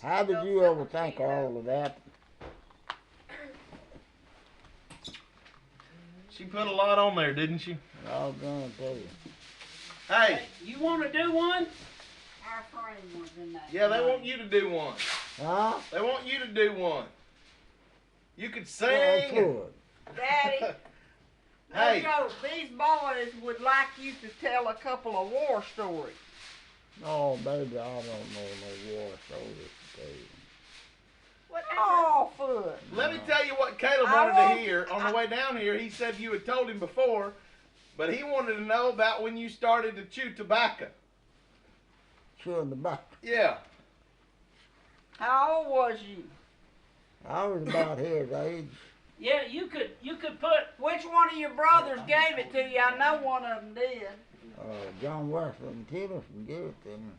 How did you ever think of all of that? She put a lot on there, didn't she? I was gonna tell you. Hey, You want to do one? Our friend was in that. yeah, they want you to do one. Huh? They want you to do one. You could sing. Well, good. Daddy, Hey. these boys would like you to tell a couple of war stories. Oh, baby, I don't know no war stories to tell you. Oh, foot. Let me tell you what Caleb wanted to hear on the way down here. He said you had told him before, but he wanted to know about when you started to chew tobacco. Chewing the back. Yeah. How old was you? I was about his age. Yeah, you could put. Which one of your brothers gave it to you? I know one of them did. John Wesley and Tennyson gave it to me.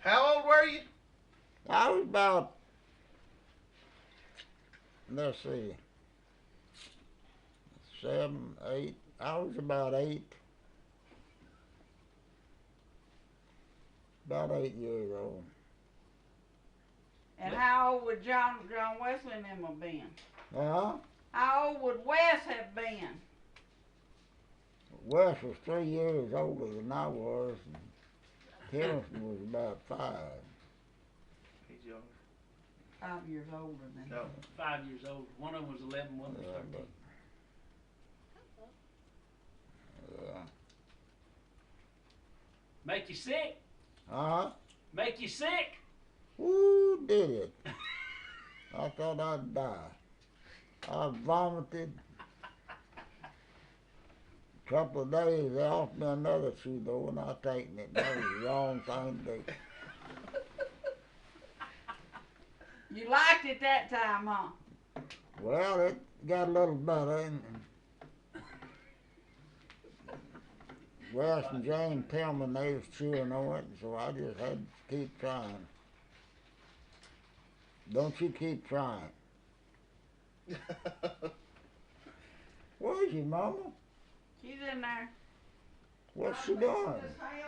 How old were you? I was about, let's see, 7, 8. I was about 8. About 8 years old. And how old would John Wesley and them have been? Huh? How old would Wes have been? Wes was 3 years older than I was, and Tennyson was about 5. He's younger. 5 years older than No. 5 years old. One of them was 11, one was 13. Yeah. Make you sick? Huh? Make you sick? Woo, did it. I thought I'd die. I vomited. A couple of days, they offered me another chew though, and I taken it. That was the wrong thing to do. You liked it that time, huh? Well, it got a little better, and Wes and Jane Tillman, they was chewing on it, so I just had to keep trying. Don't you keep trying. Where's your mama? She's in there. What's she doing?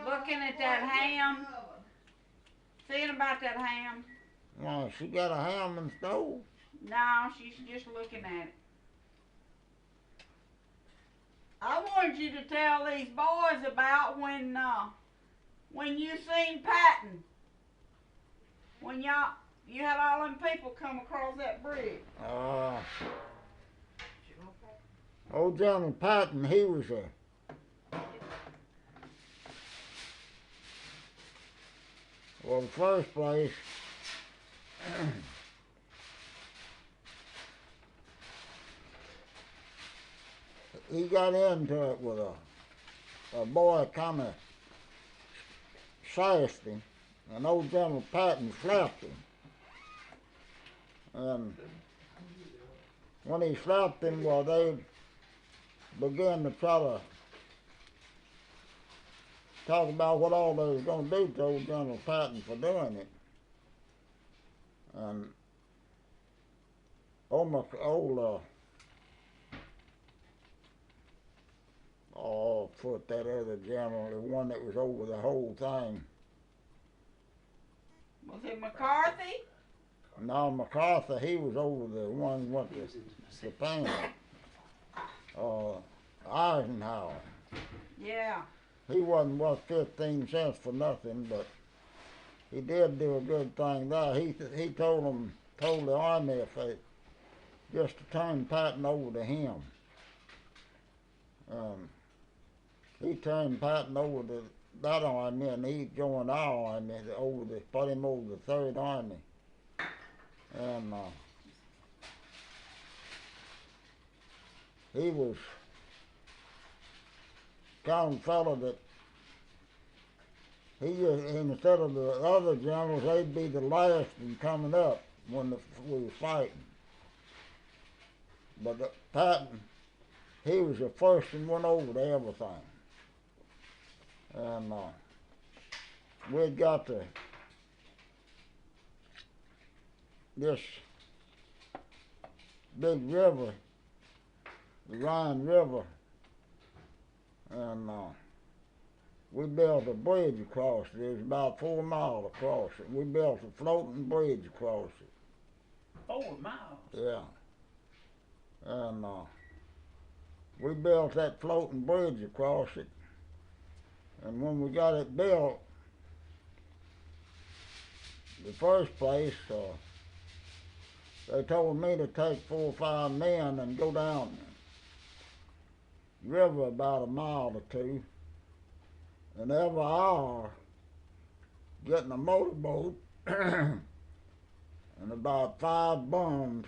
Looking at that ham. Seeing about that ham. Oh, she got a ham in the stove. No, she's just looking at it. I wanted you to tell these boys about when you seen Patton. When you had all them people come across that bridge. Old Johnny Patton, he was well, in the first place, he got into it with a boy kind of sassed him, and old General Patton slapped him. And when he slapped him, well, they began to try to talk about what all they was going to do to old General Patton for doing it. And old foot that other general, the one that was over the whole thing. Was it McCarthy? No, MacArthur, he was over the one who went to Japan. Eisenhower. Yeah. He wasn't worth 15 cents for nothing, but he did do a good thing there. He told the army if they just to turn Patton over to him. He turned Patton over to that army, and he joined our army put him over the Third Army. And he was kind of fellow that he just, instead of the other generals, they'd be the last in coming up when we was fighting. But Patton, he was the first and went over to everything. And we'd got to this big river, the Rhine River, and we built a bridge across it. It was about 4 miles across it. We built a floating bridge across it. 4 miles. Yeah. And we built that floating bridge across it. And when we got it built, the first place, they told me to take 4 or 5 men and go down the river about a mile or two, and every hour getting a motorboat and about 5 bums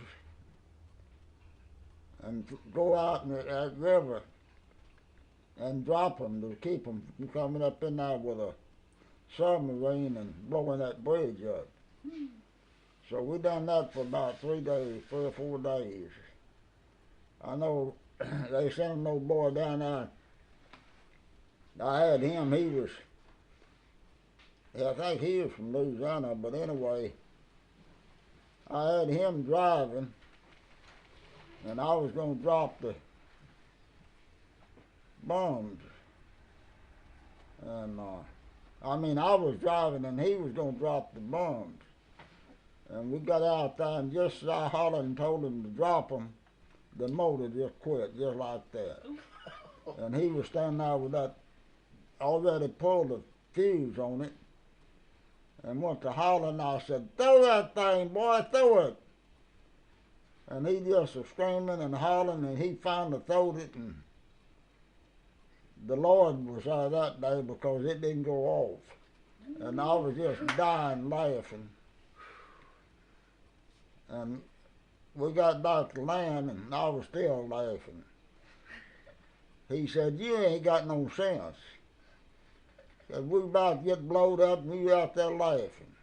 and go out in that river and drop them to keep them from coming up in there with a submarine and blowing that bridge up. So we done that for about 3 days, 3 or 4 days. I know they sent an old boy down there. I had him, I think he was from Louisiana, but anyway, I had him driving, and I was going to drop the bombs. And, I was driving, and he was going to drop the bombs. And we got out there, and just as I hollered and told him to drop them, the motor just quit, just like that. And he was standing there with that, already pulled the fuse on it, and went to hollering. I said, "Throw that thing, boy, throw it." And he just was screaming and hollering, and he finally throwed it, and the Lord was there that day because it didn't go off. And I was just dying laughing. And we got back to land, and I was still laughing. He said, "You ain't got no sense." He said, "We about to get blowed up, and you out there laughing."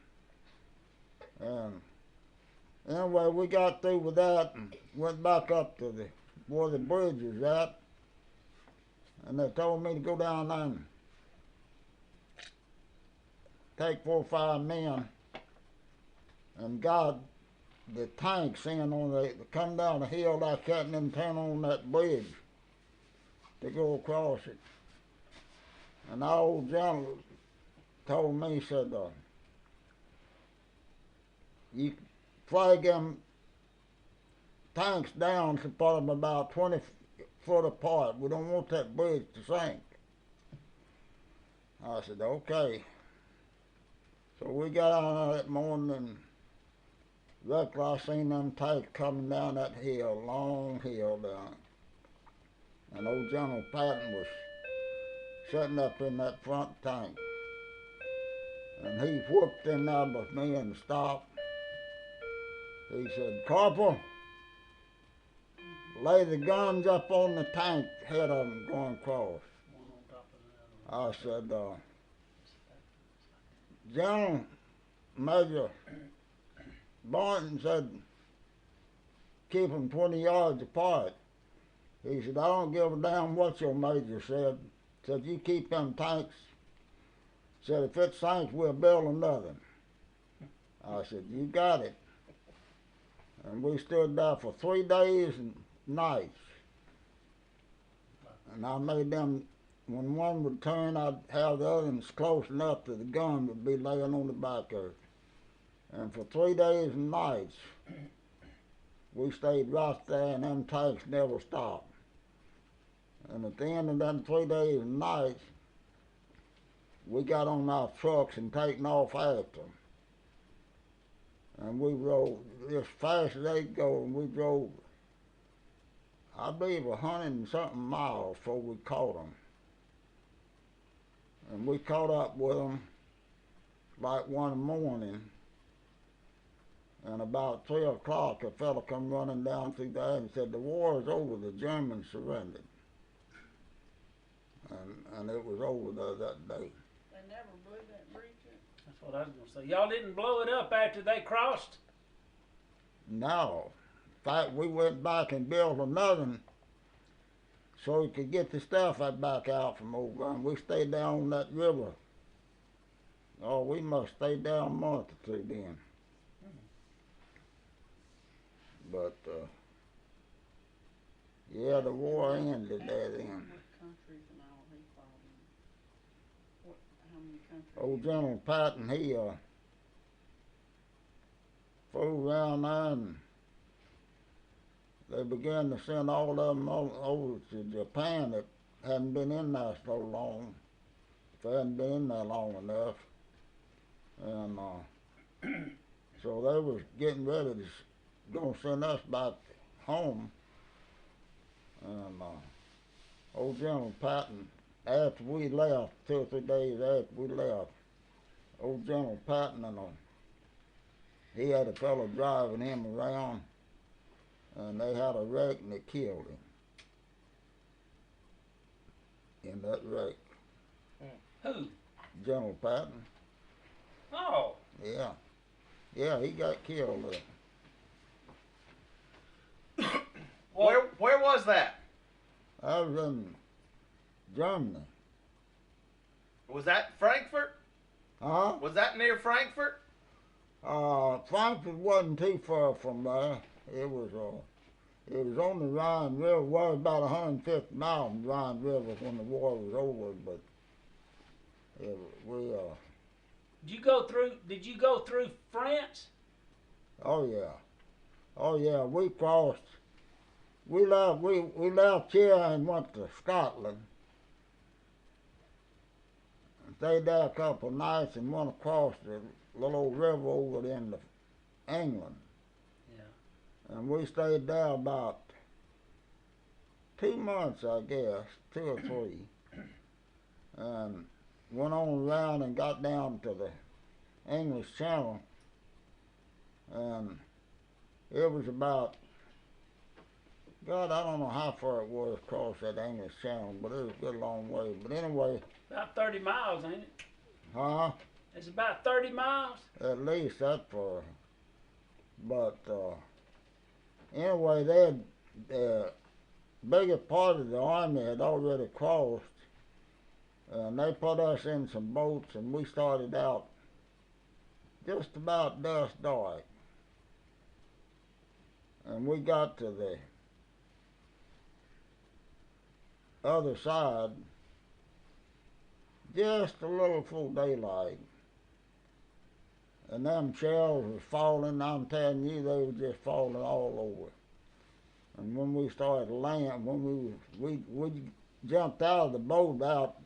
And anyway, we got through with that and went back up to where the bridge is at. And they told me to go down there and take 4 or 5 men and got the tanks in come down the hill like that and then turn on that bridge to go across it. And our old general told me, he said, "You flag them tanks down to put them about 20 foot apart. We don't want that bridge to sink." I said, "Okay." So we got on that morning, and luckily I seen them tanks coming down that hill, long hill down. And old General Patton was sitting up in that front tank. And he whooped in there with me and stopped. He said, "Corporal, lay the guns up on the tank, head of them going across." I said, "General Major Boynton said, keep them 20 yards apart." He said, "I don't give a damn what your major said." Said, "You keep them tanks." Said, "If it sinks, we'll build another." I said, "You got it." And we stood there for 3 days and nights. And I made them, when one would turn, I'd have the other ones close enough that the gun would be laying on the back of it. And for 3 days and nights, we stayed right there, and them tanks never stopped. And at the end of them 3 days and nights, we got on our trucks and taken off after them. And we rode as fast as they go, and we drove, I believe, 100 and something miles before we caught them. And we caught up with them like one morning, and about 3 o'clock a fella come running down through there and said, "The war is over, the Germans surrendered." And it was over there that day. They never blew that bridge up. That's what I was gonna say. Y'all didn't blow it up after they crossed? No. In fact, we went back and built another one so we could get the stuff back out from over there. And we stayed down on that river. Oh, we must stay down a month or 2 then. But, yeah, the war ended there then. Countries and all he fought many countries. Old General Patton, he flew around there and they began to send all of them over to Japan that hadn't been in there so long. They hadn't been in there long enough. And so they was getting ready to gonna send us back home. And old General Patton, after we left, 2 or 3 days after we left, old General Patton and he had a fellow driving him around, and they had a wreck and they killed him in that wreck. Who? General Patton. Oh. Yeah. Yeah, he got killed there. Well, Where was that? I was in Germany. Was that Frankfurt? Huh? Was that near Frankfurt? Frankfurt wasn't too far from there. It was on the Rhine River. Well, about 150 miles from the Rhine River when the war was over. But Did you go through France? oh yeah, we crossed. We left here and went to Scotland. Stayed there a couple of nights and went across the little old river over into England. Yeah. And we stayed there about 2 months, I guess, 2 or 3. And went on around and got down to the English Channel. And it was about, God, I don't know how far it was across that English Channel, but it was a good long way. But anyway. About 30 miles, ain't it? Huh? It's about 30 miles? At least that far. But anyway, they had, the biggest part of the army had already crossed. And they put us in some boats and we started out just about dusk dark. And we got to the other side just a little full daylight. And them shells were falling, I'm telling you, they were just falling all over. And when we started landing, when we jumped out of the boat out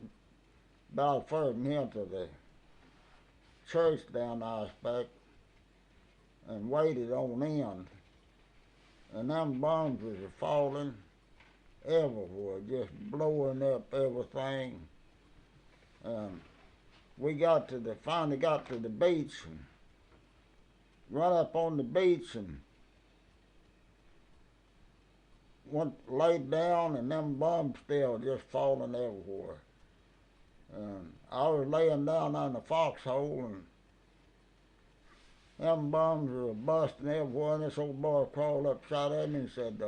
about further near to the church down there, I expect, and waited on in. And them bombs was falling everywhere, just blowing up everything. And we finally got to the beach and run up on the beach and laid down, and them bombs still just falling everywhere. And I was laying down on the foxhole, and them bombs were busting everywhere, and this old boy crawled up beside me and said,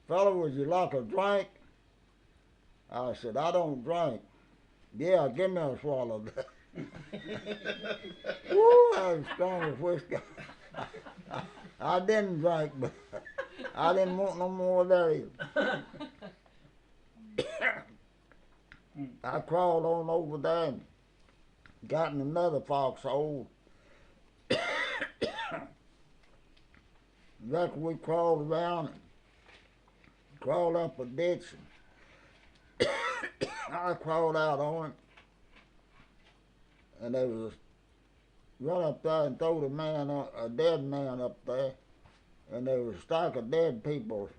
"Fella, would you like a drink?" I said, "I don't drink." "Yeah, give me a swallow." Woo, I was strong as whiskey. I didn't drink, but I didn't want no more of that either. I crawled on over there and got in another foxhole. Reckon we crawled around and crawled up a ditch. And I crawled out on it, and they was run up there and throw a dead man up there, and there was a stack of dead people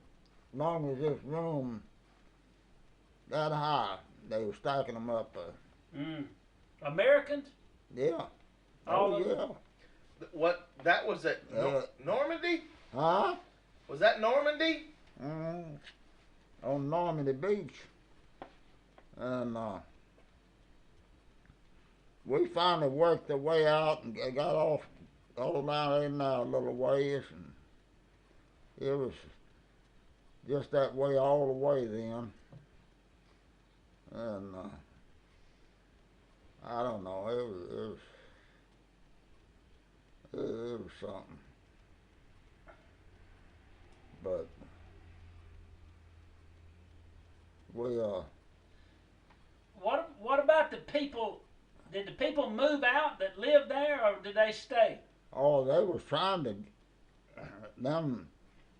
as long as this room that high. They were stacking them up there. Americans? Yeah. All Oh of them? yeah. What? That was at Normandy? Huh? Was that Normandy? On Normandy Beach. And we finally worked the way out and got off all down in there a little ways, and it was just that way all the way then. And I don't know, it was something. But we Well, what about the people? Did the people move out that lived there, or did they stay? Oh, they was trying to them.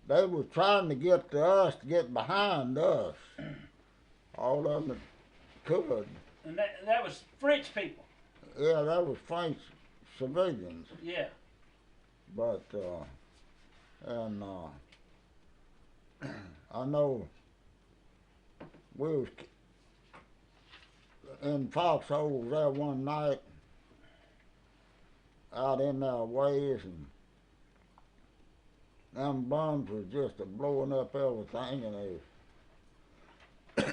They was trying to get to us to get behind us. All of them could. And that was French people. Yeah, that was French civilians. Yeah. But and I know we was in foxholes there one night out in their ways, and them bums was just a blowing up everything, and a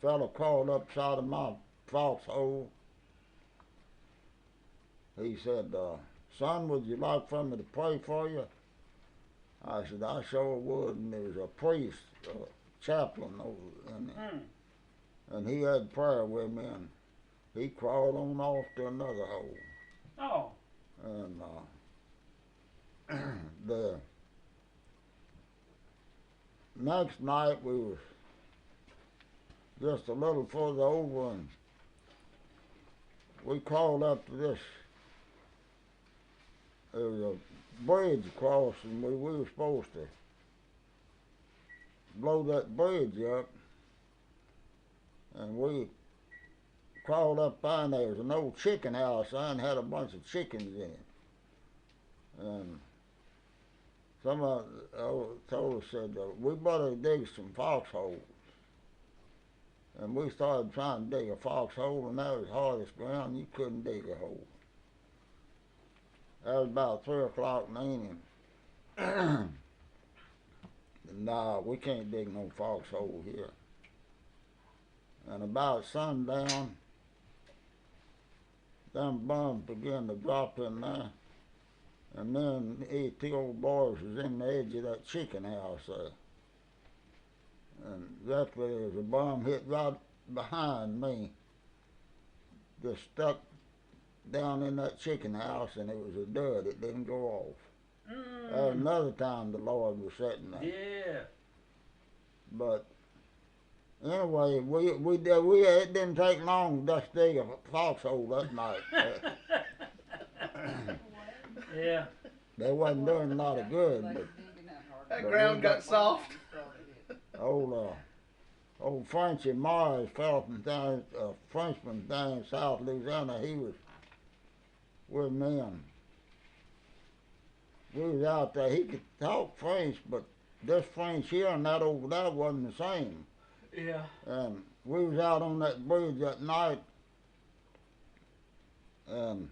fella crawled up side of my foxhole. He said, son, would you like for me to pray for you? I said, I sure would. And there was a priest, chaplain over in there. And he had prayer with me, and he crawled on off to another hole. Oh. And the next night we was just a little further over, and we crawled up to this. There was a bridge across, and we were supposed to blow that bridge up. And we crawled up behind there. Was an old chicken house and had a bunch of chickens in it. And somebody told us, said, we better dig some foxholes. And we started trying to dig a foxhole, and that was hardest ground. You couldn't dig a hole. That was about 3 o'clock in the evening. Nah, we can't dig no foxhole here. And about sundown, them bums began to drop in there. And then 2 old boys was in the edge of that chicken house there. And exactly there was a bomb hit right behind me. Just stuck down in that chicken house, and it was a dud. It didn't go off. That was another time the Lord was sitting there. Yeah. But anyway, it didn't take long to just dig a foxhole that night. Yeah. They wasn't doing a lot of good, but That ground got soft. old Frenchy Mars, fell from down, a Frenchman down in South Louisiana. He was with me, and we was out there. He could talk French, but this French here and that over there wasn't the same. Yeah. And we was out on that bridge that night, and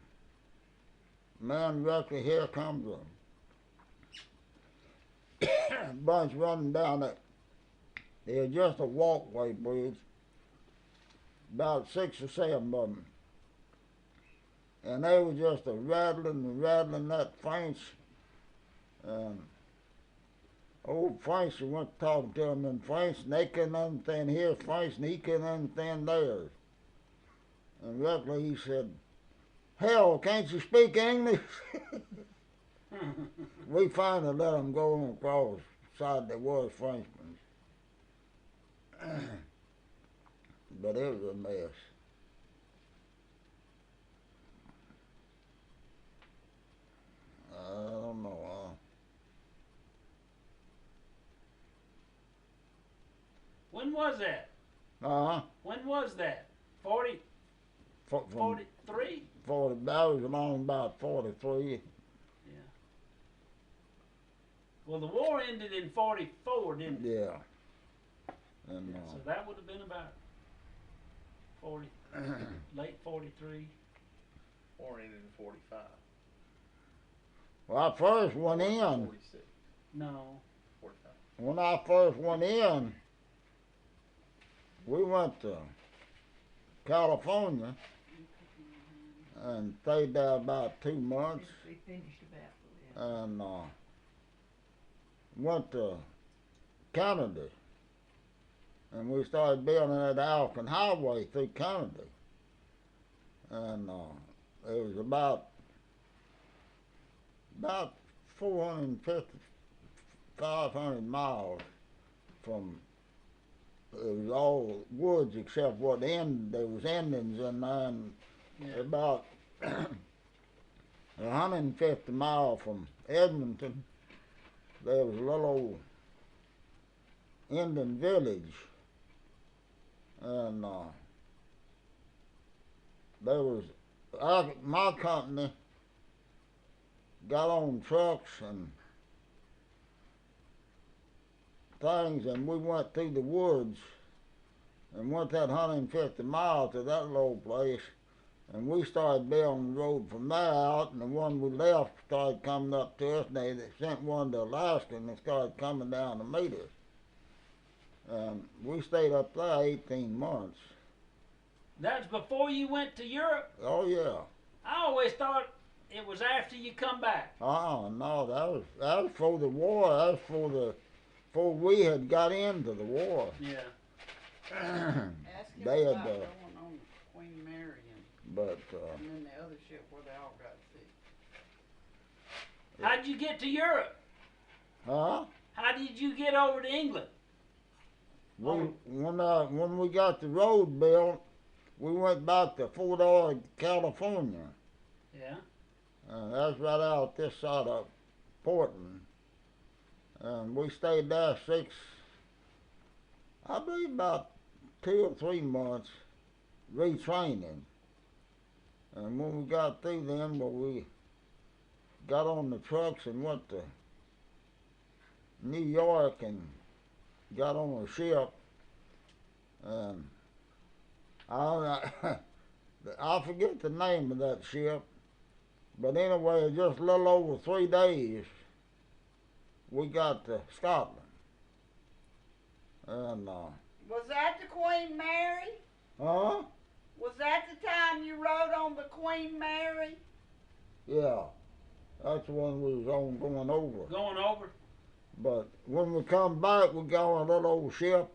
man, directly here comes a bunch running down that. There's just a walkway bridge, about 6 or 7 of them. And they were just rattling and rattling that French. And old French went talking to them in French, and they couldn't understand his French, and he couldn't understand theirs. And directly he said, hell, can't you speak English? We finally let them go on across the side that was Frenchmen. But it was a mess. I don't know. When was that? When was that? 40, 43? 40, that was along about 43. Yeah. Well, the war ended in 44, didn't it? Yeah. And, So that would have been about 40, late 43. Or ended in 45. well, I first went in. 46. No. 45. When I first went in, we went to California and stayed there about 2 months. We finished about And went to Canada. And we started building that Alcan Highway through Canada. And it was about 450, 500 miles from it was all woods except there was Indians in there, and Yeah. about 150 miles from Edmonton, there was a little old Indian village, and there was my company got on trucks and things, and we went through the woods and went that 150 miles to that little place, and we started building the road from there out, and the one we left started coming up to us, and they sent one to Alaska, and they started coming down to meet us. And we stayed up there 18 months. That's before you went to Europe? Oh, yeah. I always thought it was after you come back. No, that was for the war. That was before we had got into the war. Yeah. Ask him They had, about going on Queen Mary but and then the other ship where they all got sick. How'd you get to Europe? huh? How did you get over to England? When we got the road built, we went back to Fort Ord, California. Yeah. That's right out this side of Portland. And we stayed there I believe about 2 or 3 months retraining. And when we got through them, we got on the trucks and went to New York and got on a ship. And I forget the name of that ship, but anyway, just a little over 3 days, we got to Scotland. And Was that the Queen Mary? huh? Was that the time you rode on the Queen Mary? Yeah, that's the one we was on going over. Going over? But when we come back, we got on a little old ship,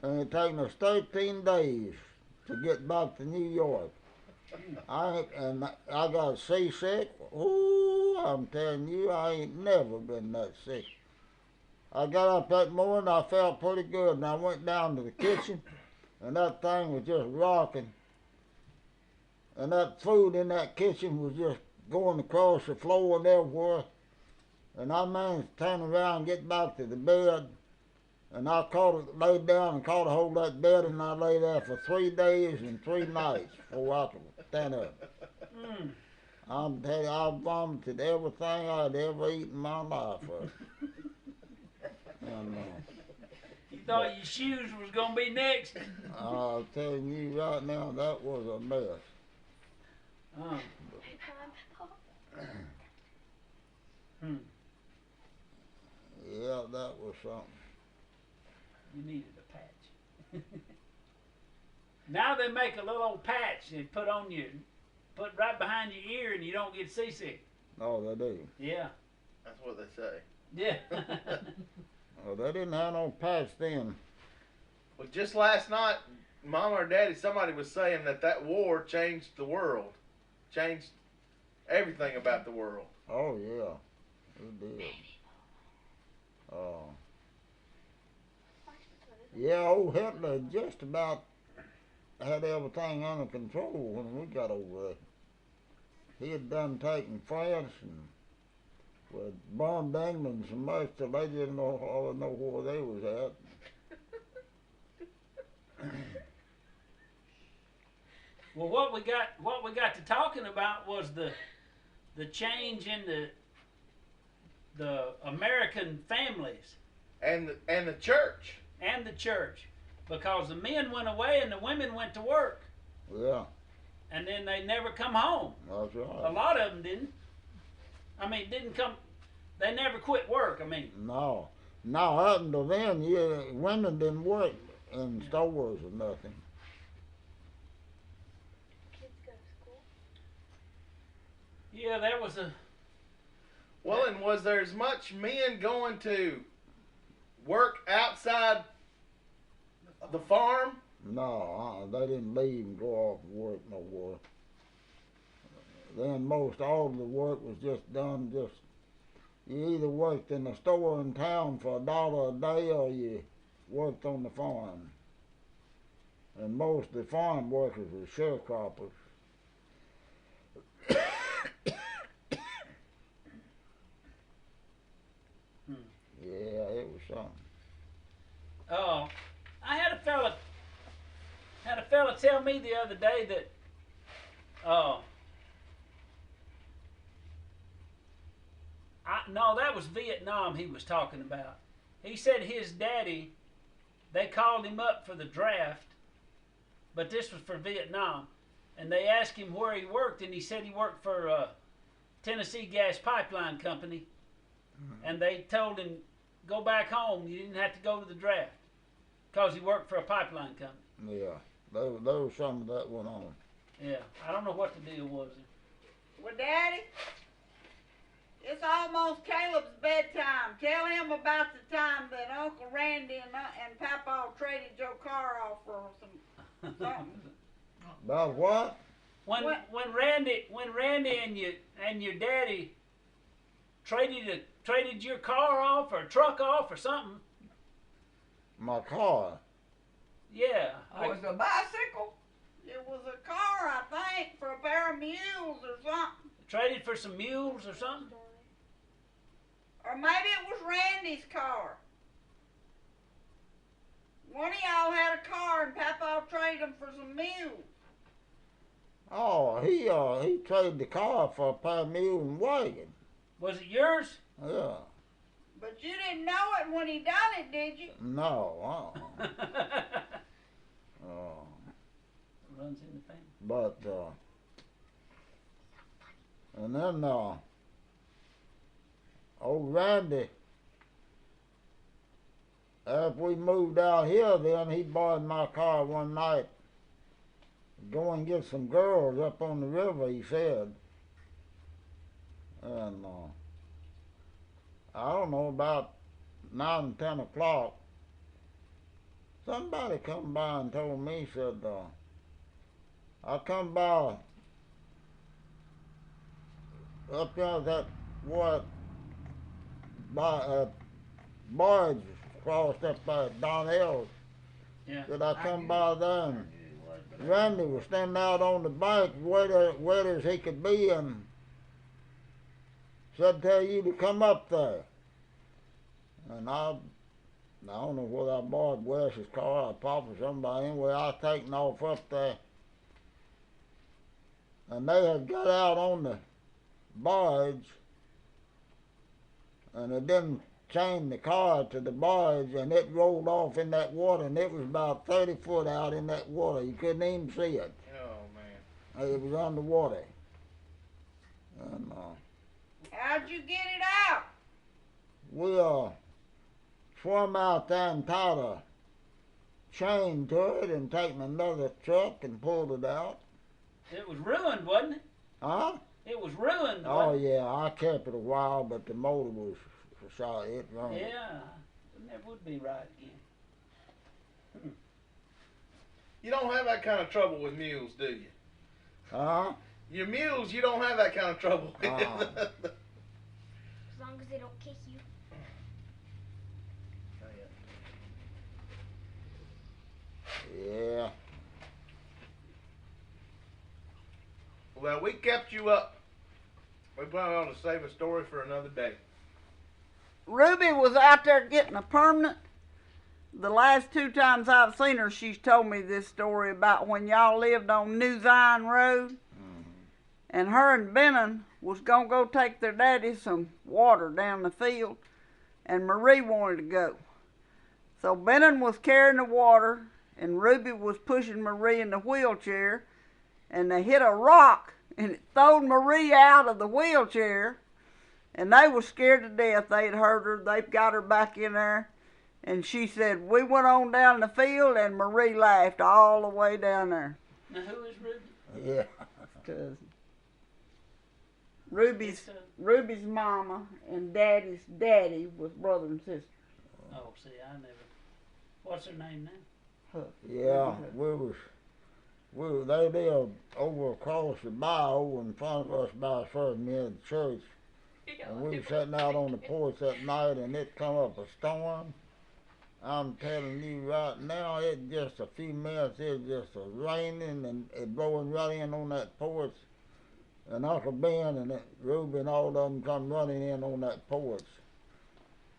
and it taken us 13 days to get back to New York. I got seasick. Ooh, I'm telling you, I ain't never been that sick. I got up that morning, I felt pretty good, and I went down to the kitchen, and that thing was just rocking. And that food in that kitchen was just going across the floor and everywhere. And I managed to turn around and get back to the bed, and I laid down and caught a hold of that bed, and I lay there for 3 days and 3 nights before I could stand up. Mm. I'm telling you, I vomited everything I'd ever eaten in my life. And You thought your shoes was gonna be next? I'm telling you right now, that was a mess. Hmm. Yeah, that was something. You needed a patch. Now they make a little old patch and put right behind your ear, and you don't get seasick. Oh, they do. Yeah. That's what they say. Yeah. Oh, they didn't have no patch then. Well, just last night, Mama or Daddy, somebody was saying that war changed the world, changed everything about the world. Oh, yeah, it did. Yeah, old Hitler just about had everything under control when we got over there. He had done taken France and bombed England so much that they didn't know where they was at. Well, what we got to talking about was the change in the American families And the church. and the church, because the men went away and the women went to work, Yeah, and then they never come home. that's A right. lot of them didn't. I mean, didn't come. They never quit work. I mean, No. Now, up until then, yeah, women didn't work in stores or nothing. Kids go to school. yeah, there was a. Well, and was there as much men going to work outside the farm? No, they didn't leave and go off and work no more. Then most all of the work was just done you either worked in a store in town for $1 a day or you worked on the farm. And most of the farm workers were sharecroppers. Yeah, it was something. I had a fella tell me the other day that no, that was Vietnam he was talking about. He said his daddy, they called him up for the draft, but this was for Vietnam, and they asked him where he worked, and he said he worked for Tennessee Gas Pipeline Company, and they told him, go back home, you didn't have to go to the draft, because he worked for a pipeline company. Yeah, there was some of that went on. Yeah, I don't know what the deal was. Well, Daddy, it's almost Caleb's bedtime. Tell him about the time that Uncle Randy and Papaw traded your car off for something. About what? When Randy and your daddy traded your car off or truck off or something. My car. Yeah. Oh, it was a bicycle? It was a car, I think, for a pair of mules or something. Traded for some mules or something? Or maybe it was Randy's car. One of y'all had a car and Papaw traded them for some mules. Oh, he traded the car for a pair of mules and wagon. Was it yours? Yeah. But you didn't know it when he done it, did you? No, Runs in the family. But, and then, old Randy, after we moved out here, then he borrowed my car one night. Go and get some girls up on the river, he said. And, I don't know, about 9, 10 o'clock, somebody come by and told me, said, I come by up there that what barge crossed up by Donnell's. Yeah. Said I come by there and Randy was standing out on the bank wet as he could be and said tell you to come up there. And I don't know whether I borrowed Wes's car or Papa's somebody. Anyway, I taken off up there. And they had got out on the barge and they didn't chain the car to the barge and it rolled off in that water and it was about 30 foot out in that water. You couldn't even see it. Oh, man. It was underwater. And How'd you get it out? we swam out there and tied a chain to it and taken another truck and pulled it out. It was ruined, wasn't it? Huh? It was ruined. Oh wasn't it? yeah, I kept it a while, but the motor was shot. It run. Yeah. It never would be right again. You don't have that kind of trouble with mules, do you? Huh? Your mules, you don't have that kind of trouble with. As long as they don't kick you. Yeah. Well, we kept you up. We probably ought to save a story for another day. Ruby was out there getting a permanent. The last 2 times I've seen her, she's told me this story about when y'all lived on New Zion Road. And her and Bennon was going to go take their daddy some water down the field. And Marie wanted to go. So Bennon was carrying the water and Ruby was pushing Marie in the wheelchair. And they hit a rock and it threw Marie out of the wheelchair. And they were scared to death. They'd hurt her. They've got her back in there. And she said, we went on down the field and Marie laughed all the way down there. Now, who is Ruby? Yeah. Cousin. Ruby's mama and Daddy's daddy was brother and sister. Oh, see, I never. What's her name now? Yeah. They lived over across the bayou in front of us by first near the church. And we were sitting out on the porch that night and it come up a storm. I'm telling you right now, it just a few minutes, it just a raining and it blowing right in on that porch. And Uncle Ben and Ruby and all of them come running in on that porch.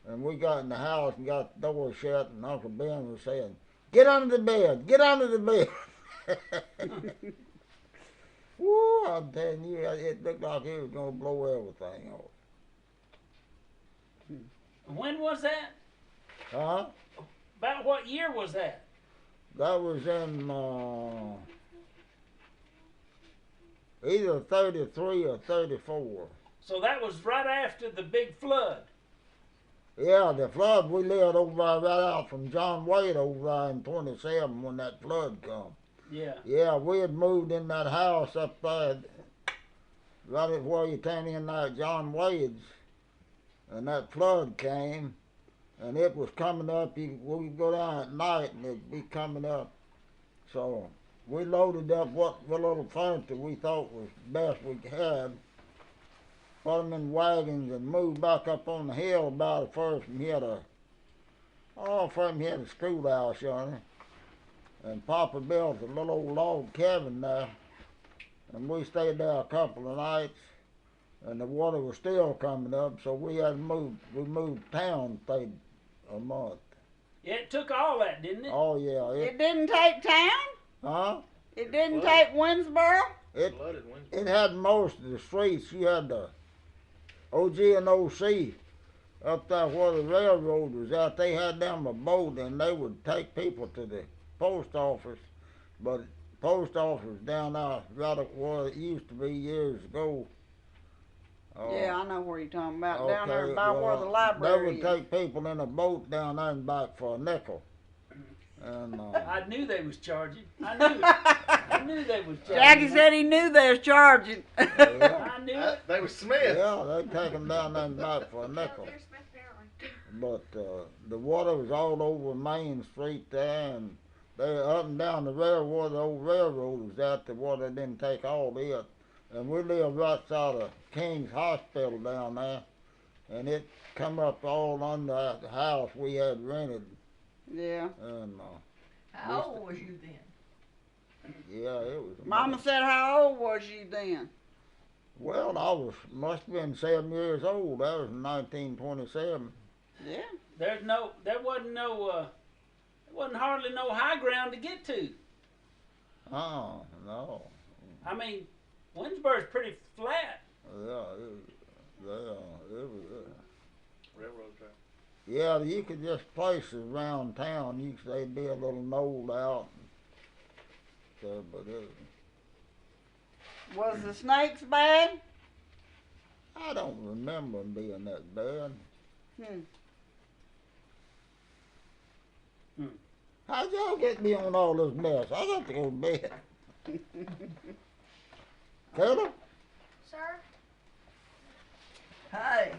And we got in the house and got the door shut, and Uncle Ben was saying, "Get under the bed, get under the bed." Woo, I'm telling you, it looked like it was going to blow everything off. When was that? Huh? About what year was that? That was in either 33 or 34. So that was right after the big flood. Yeah, the flood, we lived over there right out from John Wade over there in 27 when that flood come. Yeah. Yeah, we had moved in that house up there, right at where you turn in there at John Wade's, and that flood came, and it was coming up. We could go down at night, and it'd be coming up. So we loaded up what little furniture we thought was best we had, put them in wagons, and moved back up on the hill about it first, and he had a schoolhouse on it. And Papa built a little old log cabin there, and we stayed there a couple of nights, and the water was still coming up, so we had to move. We moved town, stayed a month. Yeah, it took all that, didn't it? Oh yeah. It didn't take town? Huh? It didn't take Winsboro? It had most of the streets. You had the OG and OC up there where the railroad was at. They had them a boat, and they would take people to the post office, but post office down there right where it used to be years ago. Yeah, I know where you're talking about. Down there by where the library They would take people in a boat down there and back for a nickel. And I knew they was charging. I knew it. I knew they was charging. Jackie said he knew they was charging. I knew it. They were Smith. yeah, they'd take them down there and back for a nickel. But the water was all over Main Street there, and they up and down the railroad, the old railroad was out. The water didn't take all it. And we lived right side of King's Hospital down there, and it come up all under the house we had rented. Yeah. And How old was you then? yeah, it was. Mama said, how old was you then? Well, I must have been 7 years old. That was in 1927. Yeah. There wasn't hardly no high ground to get to. Oh no. I mean, Winsboro's pretty flat. Yeah, it was. Railroad track. Yeah, you could just places around town. You could say be a little knolled out. So, but Was the snakes bad? I don't remember them being that bad. How'd y'all get me on all this mess? I got to go to bed. Taylor? Sir? Hey,